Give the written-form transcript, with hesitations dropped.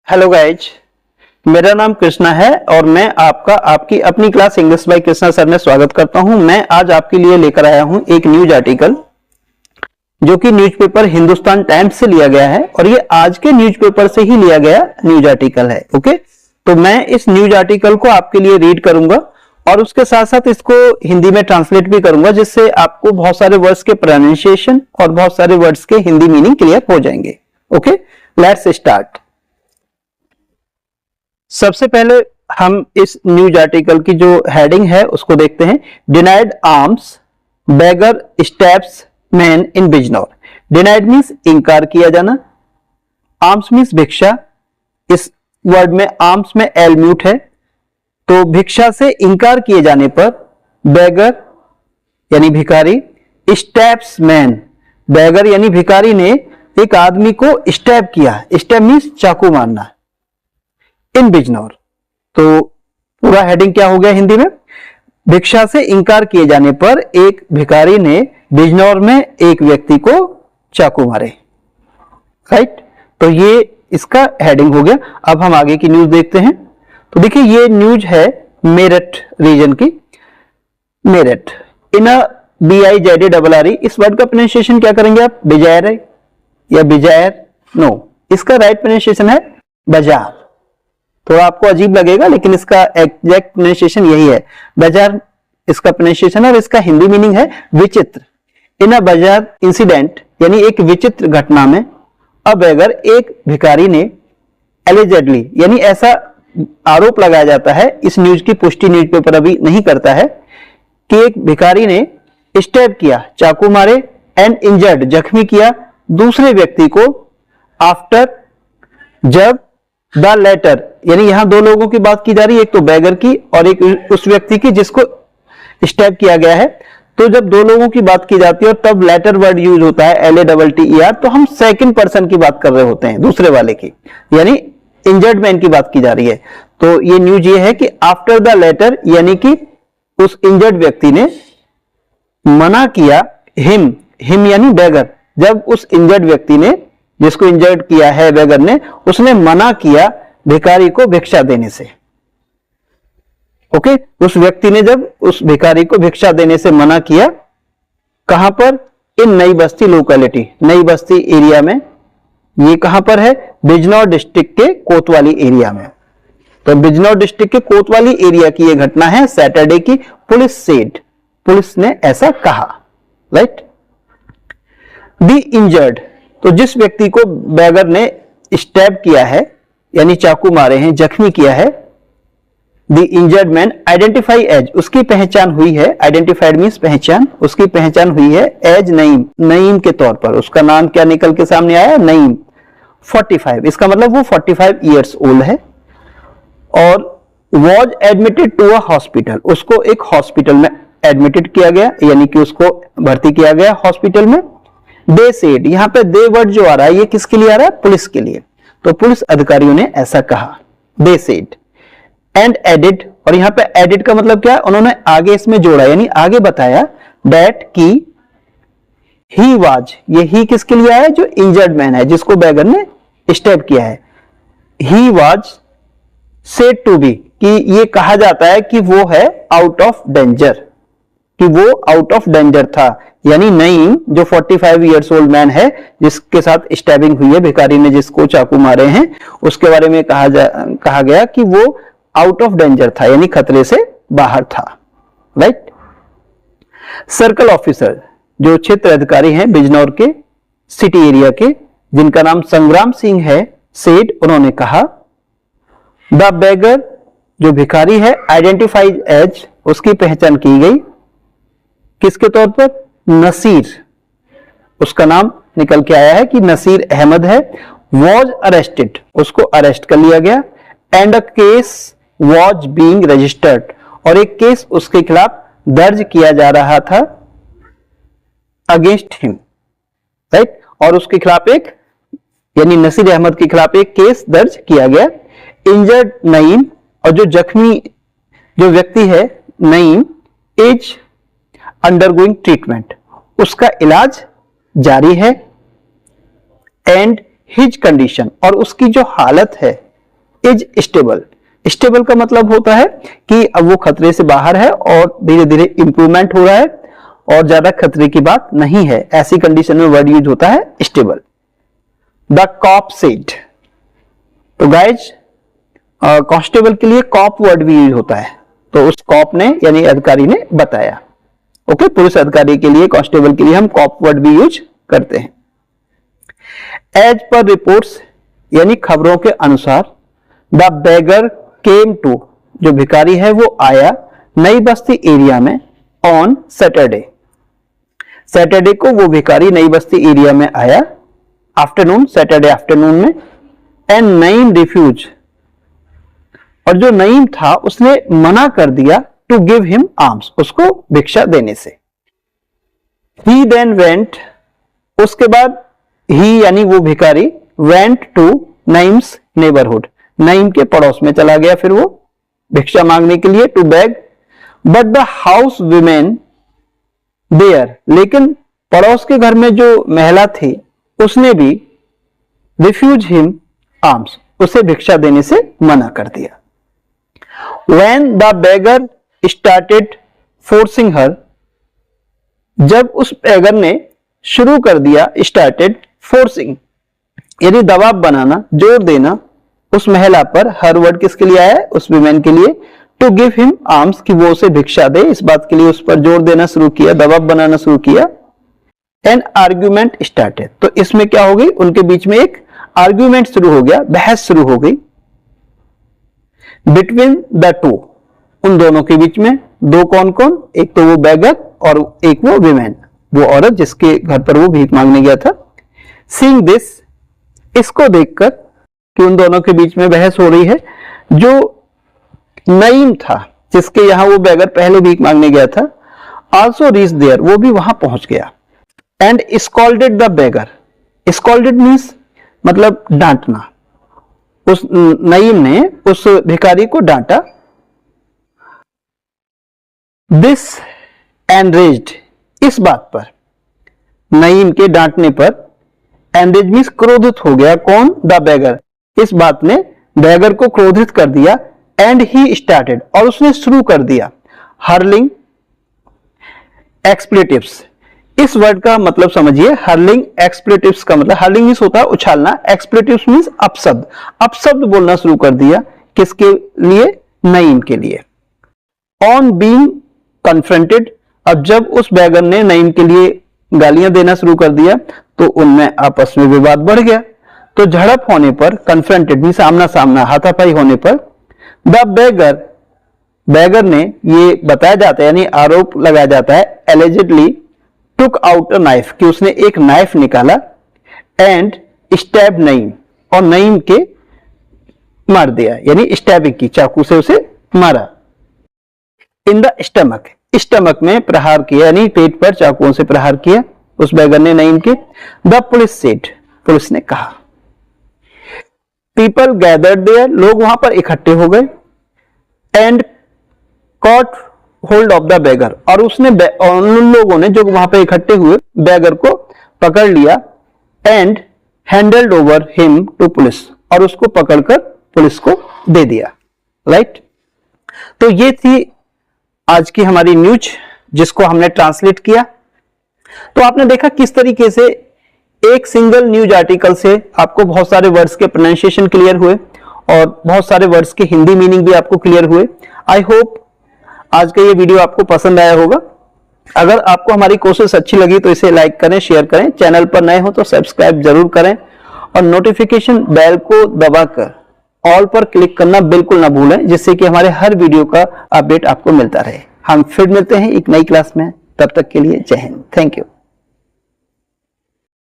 Hello guys, मेरा नाम कृष्णा है और मैं आपकी अपनी class English by Krishna sir में स्वागत करता हूं। मैं आज आपके लिए लेकर आया हूं एक न्यूज आर्टिकल जो कि न्यूज़पेपर हिंदुस्तान टाइम्स से लिया गया है और ये आज के न्यूज़पेपर से ही लिया गया न्यूज आर्टिकल है। ओके, तो मैं इस न्यूज आर्टिकल को आपके लिए रीड करूंगा और उसके साथ साथ इसको हिंदी में ट्रांसलेट भी करूंगा, जिससे आपको बहुत सारे वर्ड्स के प्रोनाउंसिएशन और बहुत सारे वर्ड्स के हिंदी मीनिंग क्लियर हो जाएंगे। Okay, let's start. सबसे पहले हम इस न्यूज आर्टिकल की जो हेडिंग है उसको देखते हैं। Denied arms, beggar steps man in Bijnor. Denied means इनकार किया जाना, आर्म्स मींस भिक्षा। इस वर्ड में आर्म्स में एल म्यूट है, तो भिक्षा से इनकार किए जाने पर बेगर यानी भिखारी, स्टैप्स मैन, बेगर यानी भिखारी ने एक आदमी को स्टैप किया। स्टैप मींस चाकू मारना इन बिजनौर। तो पूरा हेडिंग क्या हो गया हिंदी में? भिक्षा से इनकार किए जाने पर एक भिखारी ने बिजनौर में एक व्यक्ति को चाकू मारे। राइट, तो ये इसका हेडिंग हो गया। अब हम आगे की न्यूज देखते हैं। तो देखिए, ये न्यूज है मेरठ रीजन की। मेरठ इन BIZARRE। इस वर्ड का प्रोनाउंसिएशन क्या करेंगे आप? बिजायर या बिजायर? नो, इसका राइट प्रोनाउंसिएशन है बाजार। थोड़ा आपको अजीब लगेगा लेकिन इसका एग्जैक्ट प्रोनाउंसिएशन यही है, बाजार इसका प्रोनाउंसिएशन है और इसका हिंदी मीनिंग है विचित्र। इन अ बाजार इंसिडेंट यानी एक विचित्र घटना में अ बेगर एक भिखारी ने एलिजेडली यानी ऐसा आरोप लगाया जाता है, इस न्यूज की पुष्टि न्यूज़पेपर अभी नहीं करता है, कि एक भिखारी ने स्टैब किया, चाकू मारे, एंड इंजर्ड जख्मी किया दूसरे व्यक्ति को आफ्टर जब द लेटर यानी यहां दो लोगों की बात की जा रही है, एक तो बेगर की और एक उस व्यक्ति की जिसको स्टैब किया गया है। तो जब दो लोगों की बात की जाती है और तब लेटर वर्ड यूज होता है LATTER, तो हम सेकंड पर्सन की बात कर रहे होते हैं, दूसरे वाले की, यानी इंजर्ड मैन की बात की जा रही है। तो ये न्यूज ये है कि आफ्टर द लेटर यानी कि उस इंजर्ड व्यक्ति ने मना किया, हिम यानी बेगर, जब उस इंजर्ड व्यक्ति ने जिसको इंजर्ड किया है बेगर ने, उसने मना किया भिखारी को भिक्षा देने से। ओके, उस व्यक्ति ने जब उस भिखारी को भिक्षा देने से मना किया, कहां पर? इन नई बस्ती लोकेलिटी, नई बस्ती एरिया में। ये कहां पर है? बिजनौर डिस्ट्रिक्ट के कोतवाली एरिया में। तो बिजनौर डिस्ट्रिक्ट के कोतवाली एरिया की यह घटना है सैटरडे की। पुलिस सेड, पुलिस ने ऐसा कहा। राइट, द इंजर्ड, तो जिस व्यक्ति को बेगर ने स्टैब किया है यानी चाकू मारे हैं, जख्मी किया है, the injured man identify as, उसकी पहचान हुई है, आइडेंटिफाइड मींस पहचान, उसकी पहचान हुई है एज नईम, नईम के तौर पर। उसका नाम क्या निकल के सामने आया? नईम। 45, इसका मतलब वो 45 ईयर्स ओल्ड है और was admitted to a hospital, उसको एक हॉस्पिटल में एडमिटेड किया गया यानी कि उसको भर्ती किया गया हॉस्पिटल में। दे सेड, यहां पे दे वर्ड जो आ रहा है ये किसके लिए आ रहा है? पुलिस के लिए। तो पुलिस अधिकारियों ने ऐसा कहा, दे सेड। एंड एडिड, और यहां पे एडिड का मतलब क्या है? उन्होंने आगे इसमें जोड़ा यानी आगे बताया दैट की ही वाज, ये ही किसके लिए आया? जो इंजर्ड मैन है, जिसको बेगर ने स्टैब किया है। He was said to be, कि ये कहा जाता है कि वो है आउट ऑफ डेंजर, कि वो आउट ऑफ डेंजर था। यानी नईम जो 45 ईयर्स ओल्ड मैन है जिसके साथ स्टैबिंग हुई है, भिखारी ने जिसको चाकू मारे हैं, उसके बारे में कहा गया कि वो आउट ऑफ डेंजर था यानी खतरे से बाहर था। राइट, सर्कल ऑफिसर जो क्षेत्र अधिकारी हैं बिजनौर के सिटी एरिया के, जिनका नाम संग्राम सिंह है, सेड, उन्होंने कहा द बेगर, जो भिखारी है, आइडेंटिफाइड एज, उसकी पहचान की गई किसके तौर पर? नसीर, उसका नाम निकल के आया है कि नसीर अहमद है। वॉज अरेस्टेड, उसको अरेस्ट कर लिया गया। And a case was being registered, और एक केस उसके खिलाफ दर्ज किया जा रहा था अगेंस्ट हिम। राइट, और उसके खिलाफ एक यानी नसीर अहमद के खिलाफ एक केस दर्ज किया गया। इंजर्ड नईम, और जो जख्मी जो व्यक्ति है नईम, इज अंडरगोइंग ट्रीटमेंट, उसका इलाज जारी है। एंड हिज कंडीशन, और उसकी जो हालत है इज स्टेबल। स्टेबल का मतलब होता है कि अब वो खतरे से बाहर है और धीरे धीरे इंप्रूवमेंट हो रहा है और ज्यादा खतरे की बात नहीं है, ऐसी कंडीशन में वर्ड यूज होता है स्टेबल। द कॉप सेड, तो गाइज कांस्टेबल के लिए कॉप वर्ड भी यूज होता है, तो उस कॉप ने यानी अधिकारी ने बताया। ओके, पुलिस अधिकारी के लिए, कांस्टेबल के लिए हम कॉप वर्ड भी यूज करते हैं। एज पर रिपोर्ट्स यानी खबरों के अनुसार, द बेगर केम टू, जो भिखारी है वो आया नई बस्ती एरिया में ऑन सैटरडे। सैटरडे को वो भिखारी नई बस्ती एरिया में आया आफ्टरनून, सैटरडे आफ्टरनून में। एंड नईम रिफ्यूज, और जो नईम था उसने मना कर दिया टू गिव हिम आर्म्स, उसको भिक्षा देने से। ही देन वेंट, उसके बाद ही यानी वो भिखारी went to Naeem's neighbourhood, Naeem के पड़ोस में चला गया फिर वो भिक्षा मांगने के लिए, to beg. But the house women there, लेकिन पड़ोस के घर में जो महिला थी उसने भी रिफ्यूज हिम आर्म्स, उसे भिक्षा देने से मना कर दिया। When the beggar started forcing her, जब उस बेगर ने शुरू कर दिया, started forcing यानी दबाव बनाना, जोर देना उस महिला पर, हर वर्ड किसके लिए आया है, उस विमेन के लिए, टू गिव हिम आर्म्स कि वो उसे भिक्षा दे, इस बात के लिए उस पर जोर देना शुरू किया, दबाव बनाना शुरू किया। एन आर्ग्यूमेंट स्टार्टेड, तो इसमें क्या हो गई, उनके बीच में एक आर्ग्यूमेंट शुरू हो गया, बहस शुरू हो गई। बिटवीन द टू, उन दोनों के बीच में, दो कौन कौन, एक तो वो बेगर और एक वो विमेन, वो औरत जिसके घर पर वो भीख मांगने गया था। सीइंग दिस, इसको देखकर कि उन दोनों के बीच में बहस हो रही है, जो नईम था जिसके यहां वो बेगर पहले भीख मांगने गया था, आल्सो रीच देयर, वो भी वहां पहुंच गया। And scolded the beggar, scolded means मतलब डांटना, उस नईम ने उस भिखारी को डांटा। दिस एनरेज्ड, इस बात पर, नईम के डांटने पर, एनरेज मीन्स क्रोधित हो गया, कौन, द बेगर, इस बात ने बेगर को क्रोधित कर दिया। एंड ही स्टार्टेड, और उसने शुरू कर दिया, हर्लिंग एक्सप्लेटिव्स, इस वर्ड का मतलब समझिए, हर्लिंग एक्सप्लेटिव्स का मतलब, हर्लिंग मीन्स होता है उछालना, एक्सप्लेटिव्स मीन्स अपशब्द, अपशब्द बोलना शुरू कर दिया, किसके लिए, नईम के लिए। ऑन बीइंग कन्फ्रंटेड, अब जब उस बेगर ने नईम के लिए गालियां देना शुरू कर दिया तो उनमें आपस में विवाद बढ़ गया। तो झड़प होने पर, कन्फ्रंटेड मीन्स आमना सामना, हाथापाई होने पर, द बेगर, बेगर ने, ये बताया जाता है यानी आरोप लगाया जाता है, allegedly took out a knife, कि उसने एक नाइफ निकाला, एंड स्टैब नईम, और नईम के मार दिया, यानी स्टैबिंग की, चाकू से उसे मारा। इन द स्टमक, स्टमक में प्रहार किया, यानी पेट पर चाकुओं से प्रहार किया उस बेगर ने नईम के। द पुलिस सेड, पुलिस ने कहा। पीपल गैदर्ड देयर, लोग वहां पर इकट्ठे हो गए। And cot hold of the beggar, और उसने उन लोगों ने जो वहां पे इकट्ठे हुए बेगर को पकड़ लिया। And handled over him to police, और उसको पकड़कर पुलिस को दे दिया। राइट, तो ये थी आज की हमारी न्यूज जिसको हमने ट्रांसलेट किया। तो आपने देखा किस तरीके से एक सिंगल न्यूज आर्टिकल से आपको बहुत सारे वर्ड्स के प्रोनाउंसिएशन क्लियर हुए और बहुत सारे वर्ड्स के हिंदी मीनिंग भी आपको क्लियर हुए। आई होप आज का ये वीडियो आपको पसंद आया होगा। अगर आपको हमारी कोशिश अच्छी लगी तो इसे लाइक करें, शेयर करें, चैनल पर नए हो तो सब्सक्राइब जरूर करें और नोटिफिकेशन बेल को दबाकर ऑल पर क्लिक करना बिल्कुल ना भूलें, जिससे कि हमारे हर वीडियो का अपडेट आपको मिलता रहे। हम फिर मिलते हैं एक नई क्लास में, तब तक के लिए जय हिंद, थैंक यू।